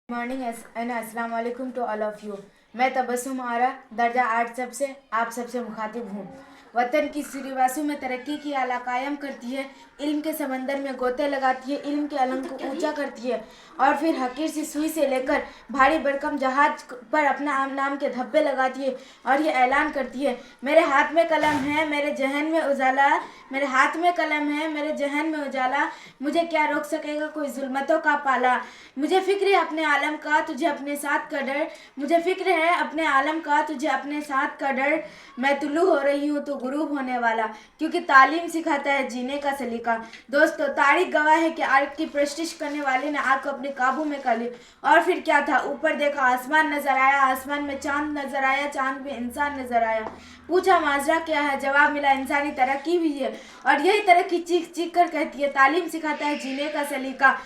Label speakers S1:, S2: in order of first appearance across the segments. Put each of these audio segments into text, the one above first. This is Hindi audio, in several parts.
S1: मॉर्निंग एंड अस्सलाम वालेकुम टू ऑल ऑफ यू। मैं तबस्सुम आरा दर्जा 8 सबसे आप सबसे मुखातिब हूँ। वतन की सिरिवासू में तरक्की की आला कायम करती है, इल्म के समंदर में गोते लगाती है, इल्म के अलंग को ऊंचा करती है और फिर हकीर सी सुई से लेकर भारी भरकम जहाज पर अपना नाम के धब्बे लगाती है और ये ऐलान करती है, मेरे हाथ में कलम है मेरे जहन में उजाला, मेरे हाथ में कलम है मेरे जहन में उजाला, मुझे क्या रोक सकेगा कोई जुल्मतों का पाला। मुझे फिक्र है अपने आलम का तुझे अपने साथ का डर, मुझे फिक्र है अपने आलम का तुझे अपने साथ का डर। मैं तुल्लू हो रही हूँ तो गुरूब होने वाला, क्योंकि तालीम सिखाता है जीने का सलीका। दोस्तों, तारीख गवाह है कि आग की प्रस्टिश करने वाले ने आग को अपने काबू में कर ली और फिर क्या था, ऊपर देखा आसमान नजर आया, आसमान में चांद नजर आया, चांद में इंसान नजर आया। पूछा माजरा क्या है, जवाब मिला इंसानी तरक्की हुई है और यही तरक्की चीख चीख कर कहती है, तालीम सिखाता है जीने का सलीका।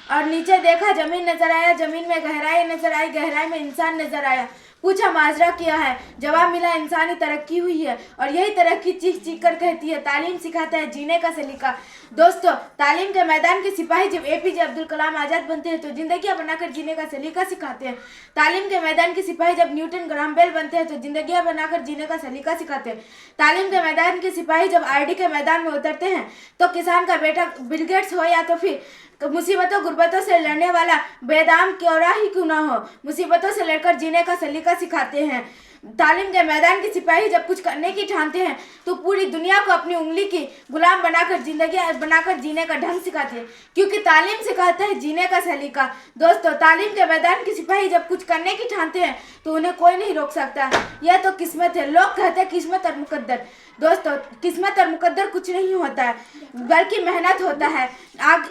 S1: और नीचे देखा जमीन नजर आया, जमीन में गहराई नजर आई, गहराई में इंसान नजर आया। पूछा माजरा क्या है, जवाब मिला इंसानी तरक्की हुई है और यही तरक्की चीख चीख कर कहती है, तालीम सिखाता है जीने का सलीका। दोस्तों, तालीम के मैदान के सिपाही जब एपीजे अब्दुल कलाम आजाद बनते हैं तो जिंदगी बनाकर जीने का सलीका सिखाते हैं। तालीम के मैदान के सिपाही जब न्यूटन ग्राहम बेल बनते हैं तो जिंदगी बनाकर जीने का सलीका सिखाते हैं। तालीम के मैदान के सिपाही जब आईडी के मैदान में उतरते हैं तो किसान का बेटा बिल गेट्स हो या तो फिर मुसीबतों गुर्बतों से लड़ने वाला बेदाम क्यों ही क्यों ना हो, मुसीबतों से लड़कर जीने का सलीका सिखाते हैं। तालीम के मैदान के सिपाही जब कुछ करने की ठानते हैं तो पूरी दुनिया को अपनी उंगली की गुलाम बनाकर जिंदगी बनाकर जीने का ढंग सिखाते हैं, क्योंकि तालीम सिखाता है जीने का सलीका। दोस्तों, तालीम के मैदान के सिपाही जब कुछ करने की ठानते हैं तो उन्हें कोई नहीं रोक सकता। यह तो किस्मत है, लोग कहते हैं किस्मत और मुकद्दर। दोस्तों, किस्मत और मुकद्दर कुछ नहीं होता है बल्कि मेहनत होता है।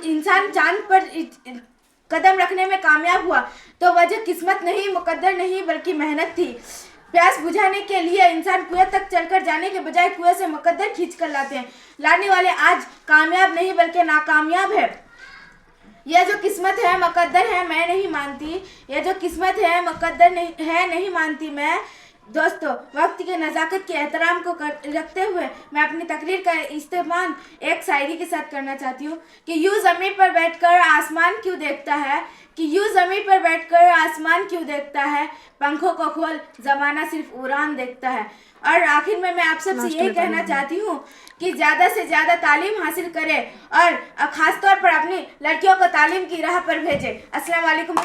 S1: इंसान चांद पर कदम रखने में कामयाब हुआ तो वजह किस्मत नहीं, मुकद्दर नहीं, बल्कि मेहनत थी। प्यास बुझाने के लिए इंसान कुएं तक चलकर जाने के बजाय कुएं से मुकद्दर खींच कर लाते हैं। लाने वाले आज कामयाब नहीं बल्कि नाकामयाब है। यह जो किस्मत है मुकद्दर है मैं नहीं मानती, यह जो किस्मत है मुकद्दर नहीं मानती मैं। दोस्तों, वक्त के नज़ाकत के एहतराम को रखते हुए मैं अपनी तकरीर का इस्तेमाल एक शायरी के साथ करना चाहती हूँ कि यूँ ज़मीन पर बैठकर आसमान क्यों देखता है, कि यूँ ज़मीन पर बैठकर आसमान क्यों देखता है, पंखों को खोल ज़माना सिर्फ उड़ान देखता है। और आखिर में मैं आप सबसे यही कहना चाहती हूँ कि ज़्यादा से ज़्यादा तालीम हासिल करें और ख़ास तौर पर अपनी लड़कियों को तालीम की राह पर भेजें। अस्सलाम वालेकुम।